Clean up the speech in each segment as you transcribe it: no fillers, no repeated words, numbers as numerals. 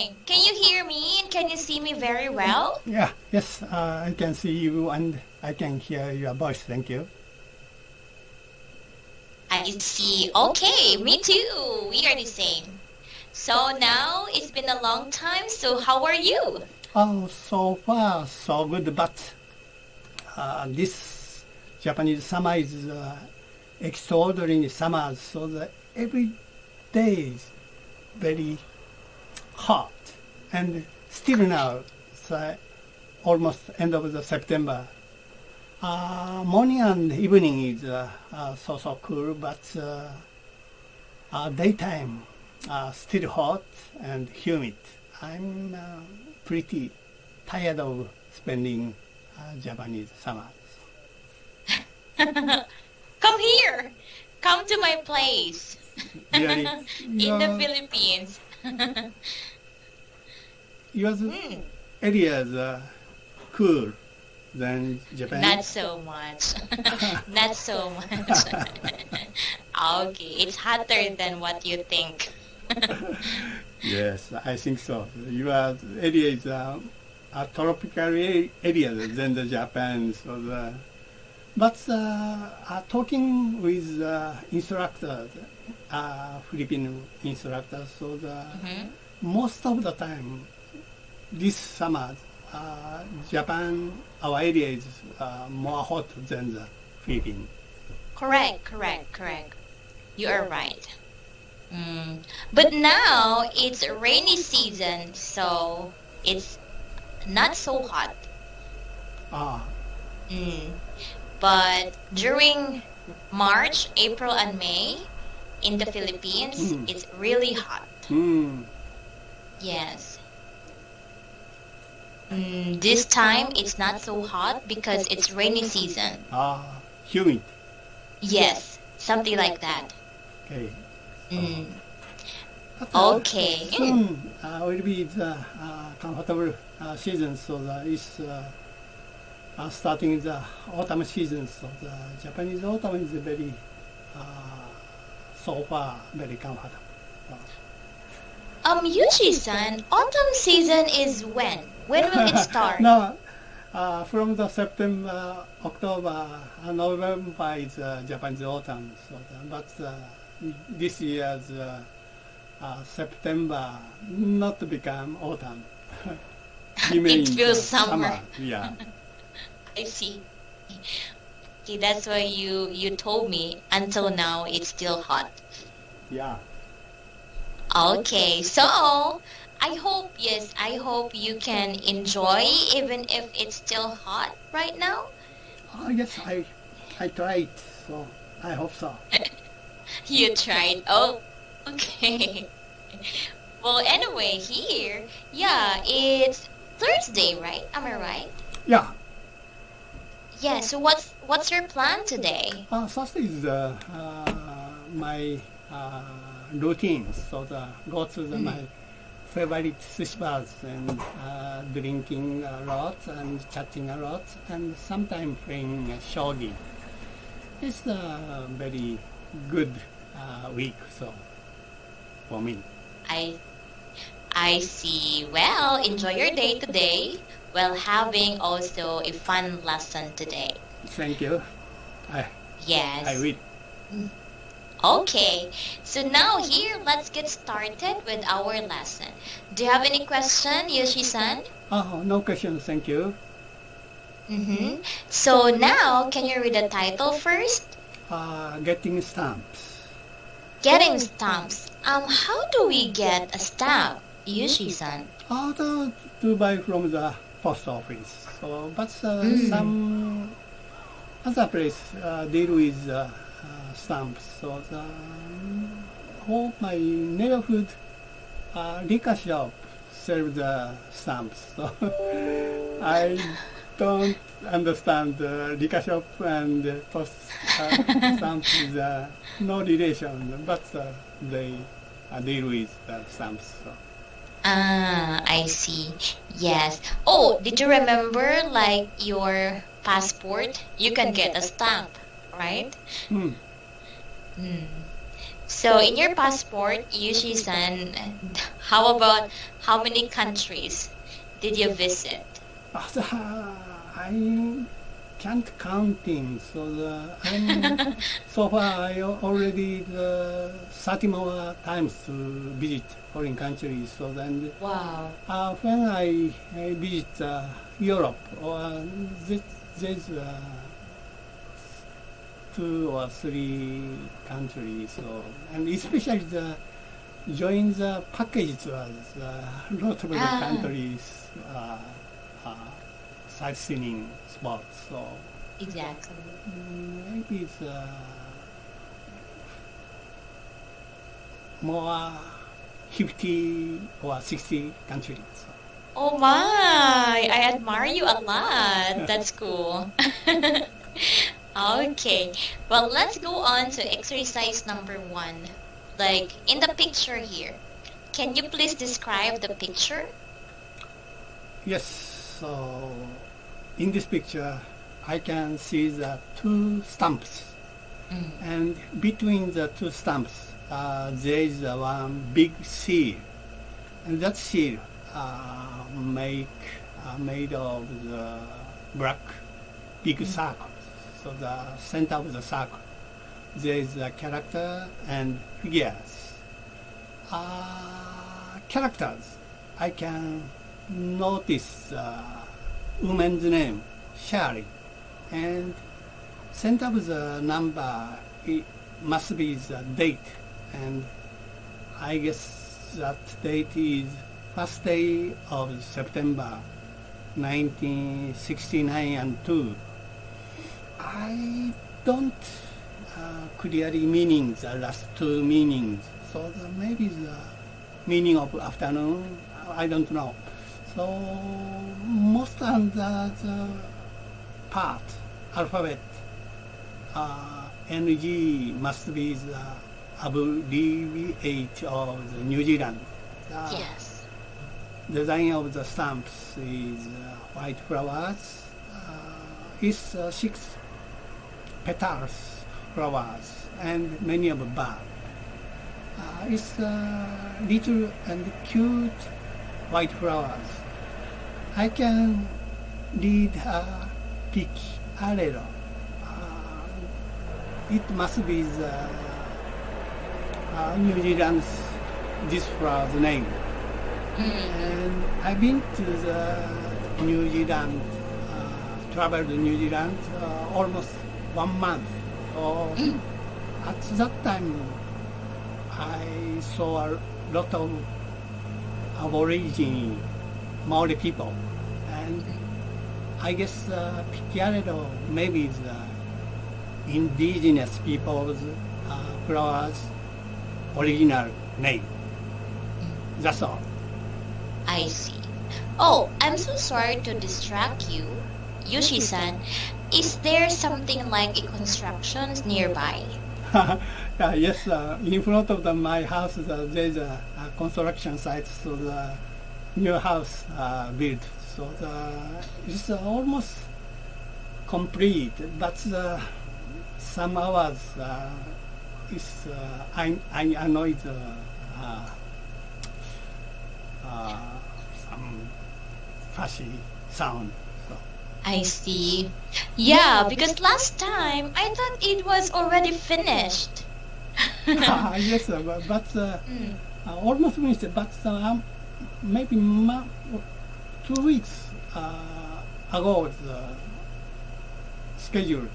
morning. Can you hear me and can you see me very well? Yes, I can see you and I can hear your voice. Thank you. I see. Okay, me too. We are the same. So now it's been a long time. So how are you? Oh, so far so good, but this Japanese summer is extraordinary summer, so that every day is very hot, and still now, so almost end of the September. Morning and evening is so cool, but daytime still hot and humid. I'm pretty tired of spending Japanese summers. Come here. Come to my place. Really? In the Philippines. Your areas are cool than Japan? Not so much. Not so much. Okay, it's hotter than what you think. Yes, I think so. Your area is a tropical area than the Japan. So but talking with instructors, Filipino instructors, so most of the time, this summer, Japan, our area is more hot than the Philippines. Correct. You are right. But now it's rainy season, so it's not so hot. But during March, April, and May in the Philippines, it's really hot. Yes. This time it's not so hot because it's rainy season. Humid. Yes, something like that. Okay. Okay. Soon will be the comfortable season, so that it's starting the autumn season. So the Japanese autumn is very, so far, very comfortable. Yushi-san, autumn season is when? When will it start? No, from the September, October, November is Japanese autumn. So but this year's September not become autumn. It feels summer. Yeah. I see. Okay, that's why you told me until now it's still hot. Yeah. Okay, so I hope you can enjoy even if it's still hot right now. Yes, I tried, so I hope so. You tried. Oh, okay. Well, anyway, here, it's Thursday, right? Am I right? Yeah. Yeah. So what's your plan today? First is my routine. So go to my favorite sushi bars and drinking a lot and chatting a lot and sometimes playing shogi. It's a very good week, so for me. I see. Well, enjoy your day today while having also a fun lesson today. Thank you. Yes. I will. Okay, so now here, let's get started with our lesson. Do you have any question, Yoshi-san? No question, thank you. So now, can you read the title first? Getting stamps. Getting stamps. How do we get a stamp, Yoshi-san? To buy from the post office. So, but some other place deal with stamps. So for my neighborhood liquor shop sell the stamps. So I don't understand the liquor shop and post stamps is no relation, but they deal with the stamps. So. I see. Yes. Oh, did you remember like your passport? You can get a stamp, right? So in your passport, Yushi-san, how about how many countries did you visit? I can't counting, so far I already 30 more times to visit foreign countries. So then, Wow. when I visit Europe, there's 2 or 3 countries. So, and especially join the packages was a lot of the countries sightseeing spots. So Exactly. maybe it's more 50 or 60 countries. Oh my, I admire you a lot. That's cool. Okay, well, let's go on to exercise number 1. Like in the picture here, can you please describe the picture? Yes, so in this picture, I can see the 2 stumps, and between the 2 stumps, there is one big seal, and that seal made of the black big circle. So the center of the circle, there is a character and figures. Characters, I can notice woman's name, Shari, and center of the number, it must be the date, and I guess that date is first day of September 1969 and 2. I don't clearly meaning the last 2 meanings, so maybe the meaning of afternoon, I don't know. So most under the part, alphabet, NG must be the abbreviate of the New Zealand. Yes. Design of the stamps is white flowers. It's 6 petals, flowers, and many of birds. It's little and cute white flowers. I can read picciarello. It must be the New Zealand's this flower's name. And I've been to the New Zealand, traveled to New Zealand almost 1 month. So at that time, I saw a lot of Aborigine Maori people, and I guess Picciarello maybe is the indigenous people's flowers original name. That's all. I see. Oh, I'm so sorry to distract you, Yushi-san. Is there something like a construction nearby? Yes, in front of my house there's a construction site, so the new house built. So it's almost complete, but some hours I annoyed some fuzzy sound. So. I see. Yeah, because last time I thought it was already finished. Yes, but almost finished. But maybe 2 weeks ago, the schedule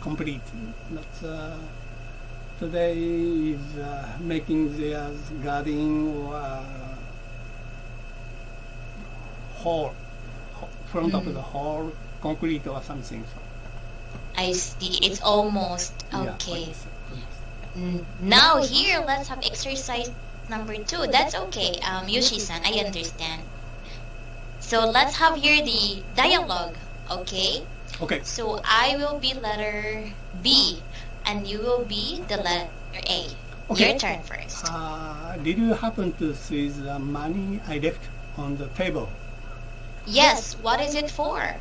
complete. But today is making their garden or hall, front of the hall, concrete or something. So. I see. It's almost Yeah, okay. please. Now here, let's have exercise number 2. That's okay, Yushi-san. I understand. So let's have here the dialogue. Okay. Okay. So I will be letter B, and you will be the letter A. Okay. Your turn first. Did you happen to see the money I left on the table? Yes. What is it for?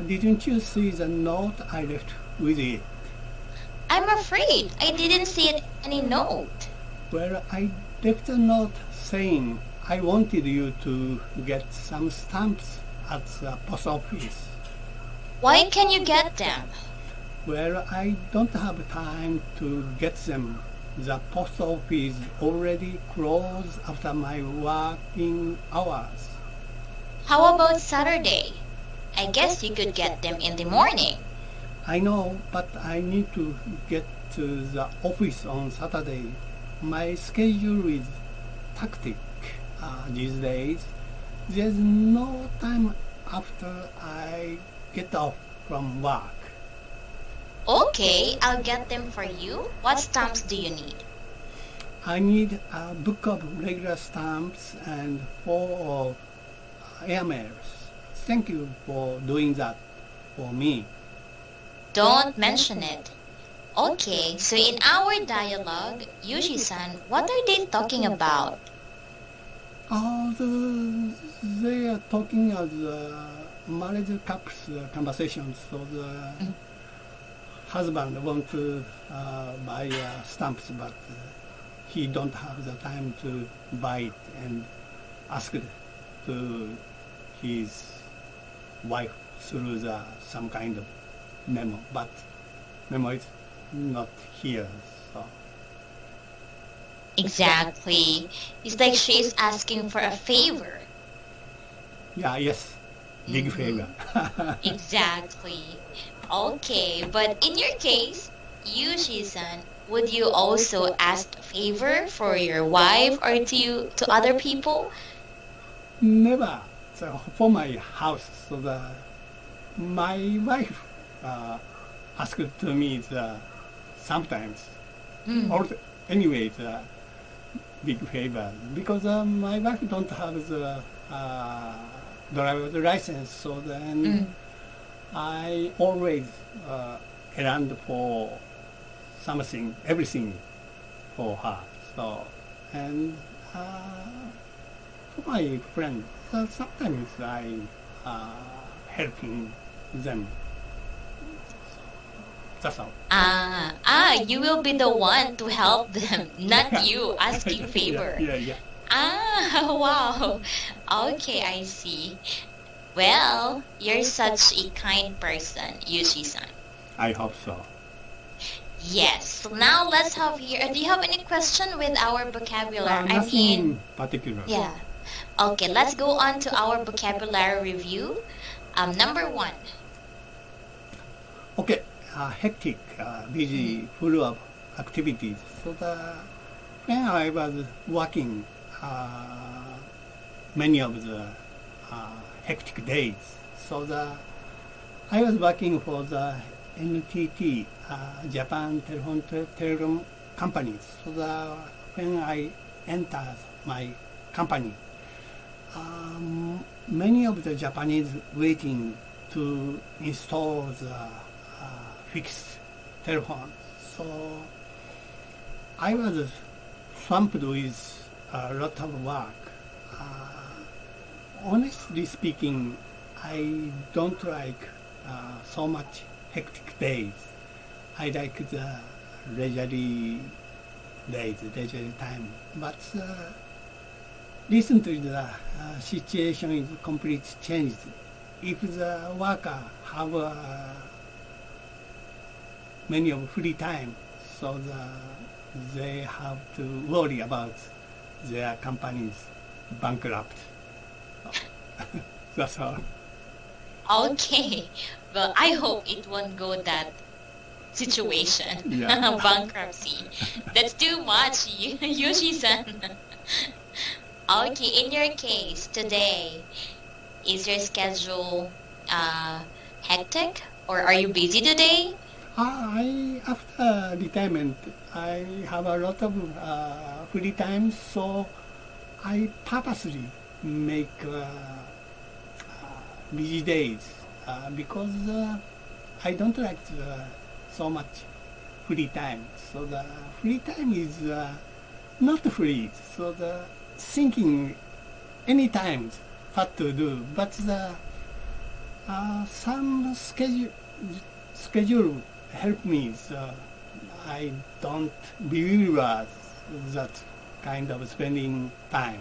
Didn't you see the note I left with it? I'm afraid I didn't see any note. Well, I left a note saying I wanted you to get some stamps at the post office. Why can you get them? Well, I don't have time to get them. The post office already closed after my working hours. How about Saturday? I guess you could get them in the morning. I know, but I need to get to the office on Saturday. My schedule is hectic these days. There's no time after I get off from work. Okay, I'll get them for you. What stamps do you need? I need a book of regular stamps and 4 of airmails. Thank you for doing that for me. Don't mention it. Okay, so in our dialogue, Yushi-san, what are they talking about? They are talking as marriage couples conversations. So the husband wants to buy stamps, but he don't have the time to buy it, and asked to his wife through some kind of memo, but memo is not here. So Exactly. It's like she's asking for a favor. yes, big favor. Exactly. Okay, but in your case, Yushi-san, would you also ask a favor for your wife or to other people? Never. So for my house, so my wife asked to me sometimes, or anyway, big favor, because my wife don't have the driver's license, so then I always errand for something, everything for her. So, and for my friend, sometimes I helping them. That's all. You will be the one to help them, not you asking favor. Yeah. Wow. Okay, I see. Well, you're such a kind person, Yushi-san. I hope so. Yes. So now let's have here. Do you have any question with our vocabulary? Nothing particular. Yeah. Okay, let's go on to our vocabulary review. Number 1. Okay. Hectic, busy, full of activities. So when I was working, many of the hectic days. So I was working for the NTT, Japan Telecom companies. So when I entered my company, many of the Japanese waiting to install the fixed telephone. So I was swamped with a lot of work. Honestly speaking, I don't like so much hectic days. I like the leisurely days, leisurely time. But recently the situation is completely changed. If the worker have many of free time, so they have to worry about their companies bankrupt. That's all. Okay. Well, I hope it won't go that situation. Yeah. Bankruptcy. That's too much, Yoshi-san. Okay, in your case, today, is your schedule hectic? Or are you busy today? After retirement, I have a lot of free time, so I purposely make busy days because I don't like so much free time. So the free time is not free. So the thinking anytime what to do, but some schedule help me I don't believe that kind of spending time.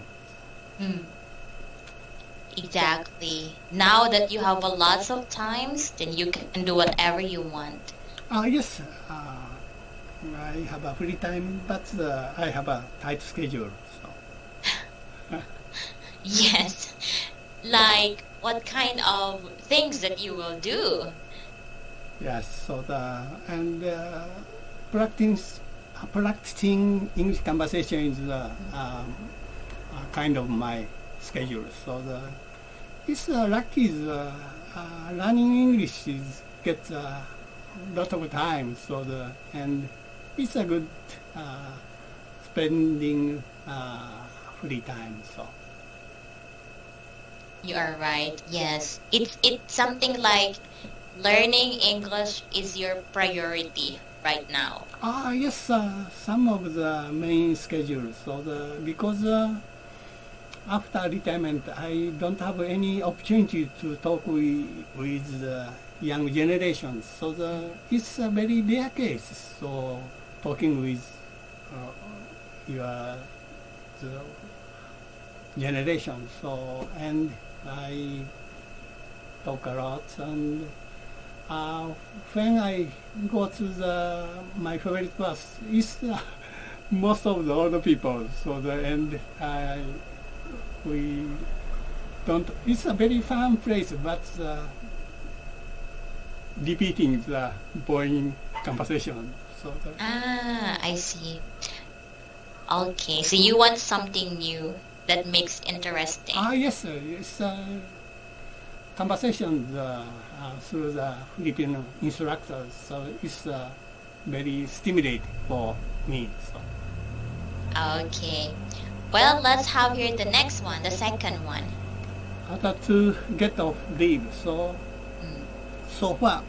Exactly. Now that you have a lots of times, then you can do whatever you want. Yes, I have a free time, but I have a tight schedule. So. Yes. Like what kind of things that you will do? Yes, so practicing English conversation is kind of my schedule. So it's lucky learning English gets a lot of time. So and it's a good spending free time. So. You are right. Yes. It's something like learning English is your priority right now. Yes, some of the main schedules. So because after retirement, I don't have any opportunity to talk with the young generations. So it's a very rare case. So talking with the generation. So and I talk a lot, and when I go to my favorite bus, it's most of the older people. So we don't. It's a very fun place, but repeating the boring conversation. So I see. Okay, so you want something new that makes interesting. Yes, it's conversations through the Filipino instructors, so it's very stimulating for me. So. Okay. Well, let's have here the next one, the second one. How to get off leave. So far,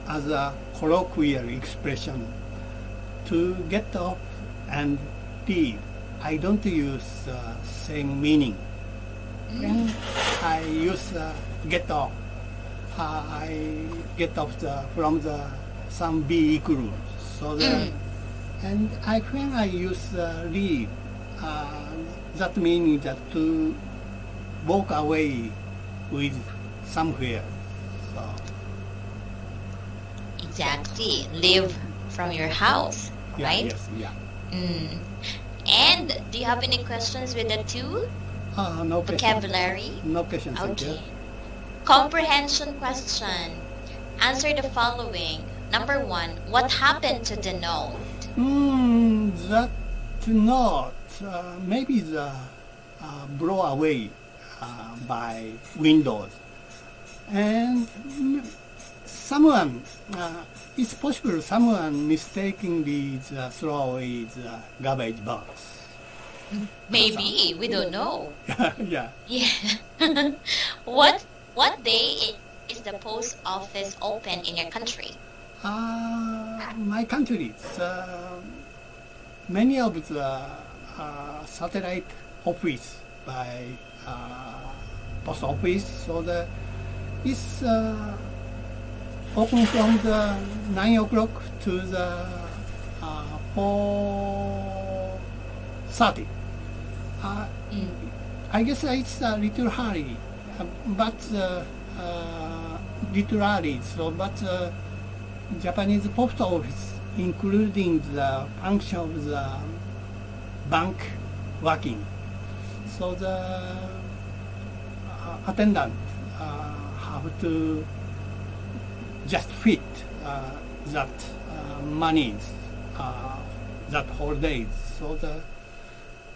as a colloquial expression, to get off and leave, I don't use same meaning. When I use get off, I get off from some vehicle. So and when I use leave, that means that to walk away with somewhere. So. Exactly, leave from your house, right? Yes, yeah. And do you have any questions with the two? No Vocabulary? Question. No questions. Okay. Comprehension question. Answer the following. Number 1, what happened to the note? That note, maybe the blow away by windows. And someone, it's possible someone mistakenly throw away the garbage box. Maybe, we don't know. Yeah. Yeah. What day is the post office open in your country? My country, many of the satellite office by post office, so it's open from the 9 o'clock to the 4:30. I guess it's a little hurry, but little early. So, but Japanese post office, including the function of the bank working, so the attendant have to just fit that monies that whole days. So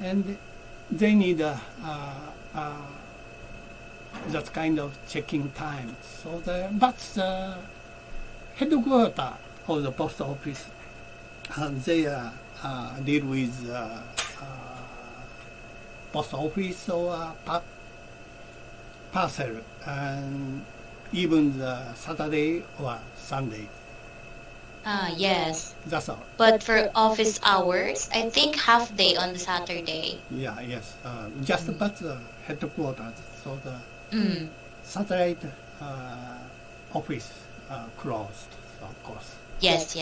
and they need that kind of checking time. So but the headquarters of the post office, they deal with post office or parcel, and even the Saturday or Sunday. Yes. That's all. But for office hours, I think half day on the Saturday. Yeah, yes. Just but the headquarters, so the satellite office closed, so of course. Yes.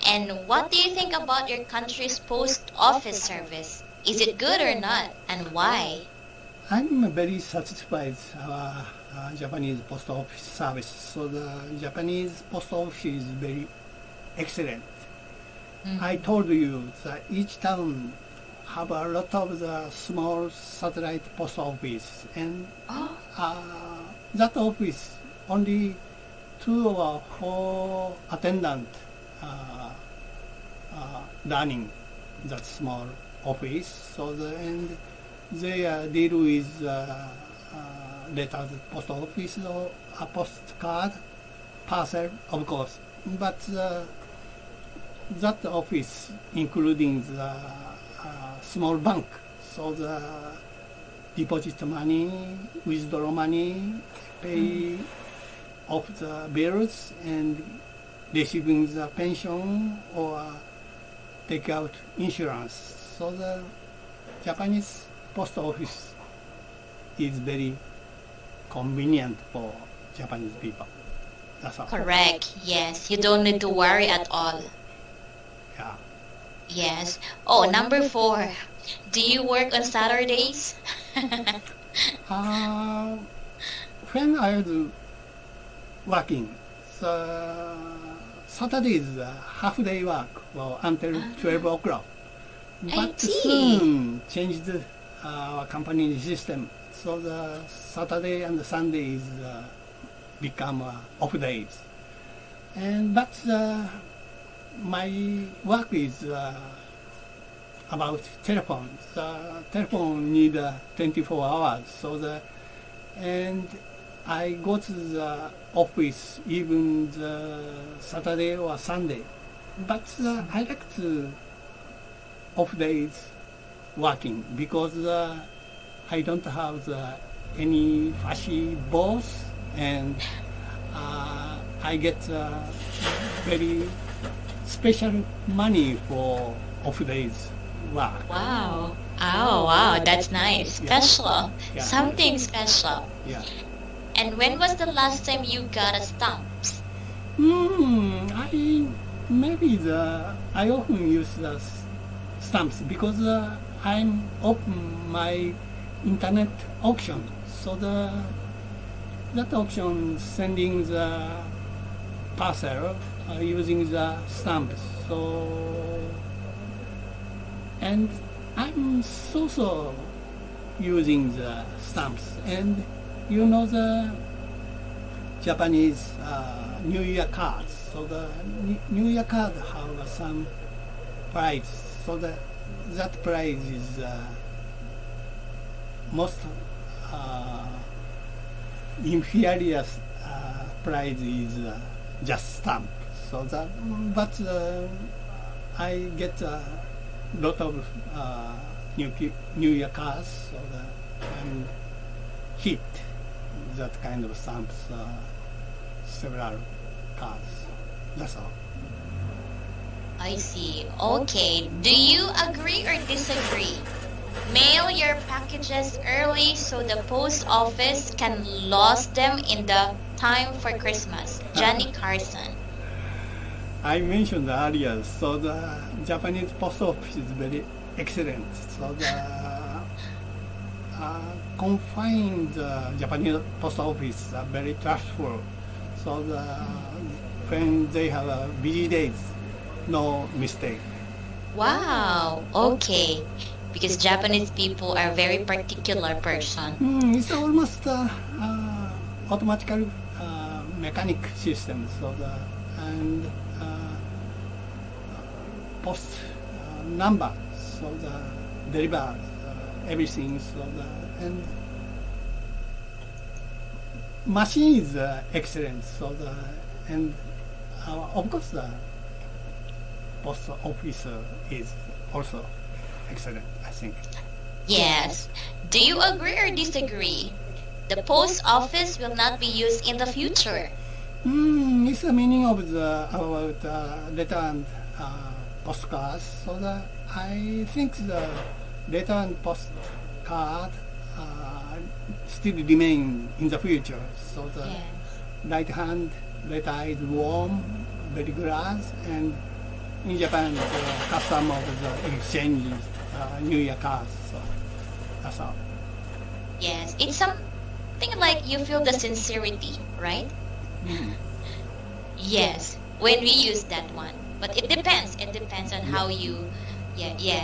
And what do you think about your country's post office service? Is it good or not, and why? I'm very satisfied with our Japanese post office service. So the Japanese post office is very excellent. I told you that each town have a lot of the small satellite post office, and that office only 2 or 4 attendant running that small office. So and they deal with letters, post office or a postcard, parcel, of course. But that office including the small bank, so the deposit money, withdraw money, pay off the bills, and receiving the pension or take out insurance. So the Japanese post office is very convenient for Japanese people. That's all. Correct. Yes, you don't need to worry at all. Yeah. Yes. Oh, number 4. Do you work on Saturdays? When I was working, Saturday is half-day work until 12 o'clock. But soon changed our company system, so the Saturday and the Sunday is become off days. But my work is about telephone. The telephone need 24 hours, and I go to the office even the Saturday or Sunday. But I like to off days working because I don't have any fussy boss, and I get very special money for off days work. Wow. Oh, wow, that's nice. Special. Yeah. Something special. Yeah. And when was the last time you got a stamp? I often use the stamps because I'm open my internet auction. So that auction sending the parcel using the stamps. So and I'm so using the stamps, and you know the Japanese New Year cards. So the New Year card have some price. So that price is most inferior price is just stamp. So but I get a lot of New Year cards, so I'm hit that kind of stamps, several cards. That's all. I see. Okay. Do you agree or disagree? Mail your packages early so the post office can lose them in the time for Christmas. Johnny Carson. I mentioned earlier, so the Japanese post office is very excellent. So the confined Japanese post office are very trustful. So when they have busy days, no mistake. Wow. Okay. Because Japanese people are very particular person. It's almost automatically mechanic system. So and post number, so the deliver everything. So and machine is excellent. So and of course the post office is also excellent, I think. Yes. Do you agree or disagree? The post office will not be used in the future. It's the meaning of about letter and postcards. So I think the letter and postcard still remain in the future. So the right hand letter is warm, very glass, and in Japan, the custom of the exchange New Year cards. So that's all. Yes, it's something like you feel the sincerity, right? Yes, when we use that one. But it depends. It depends on how you,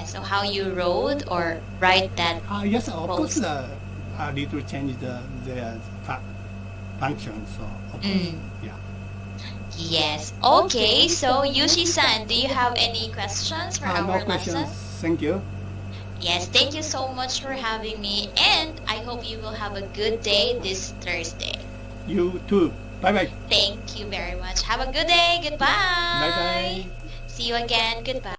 so how you wrote or write that. Yes, of course, post. a little change their function. So of course, yeah. Yes. Okay, so Yushi-san, do you have any questions for our No questions. lesson? Thank you. Yes, thank you so much for having me, and I hope you will have a good day this Thursday. You too. Bye bye. Thank you very much. Have a good day. Goodbye. Bye bye. See you again. Goodbye.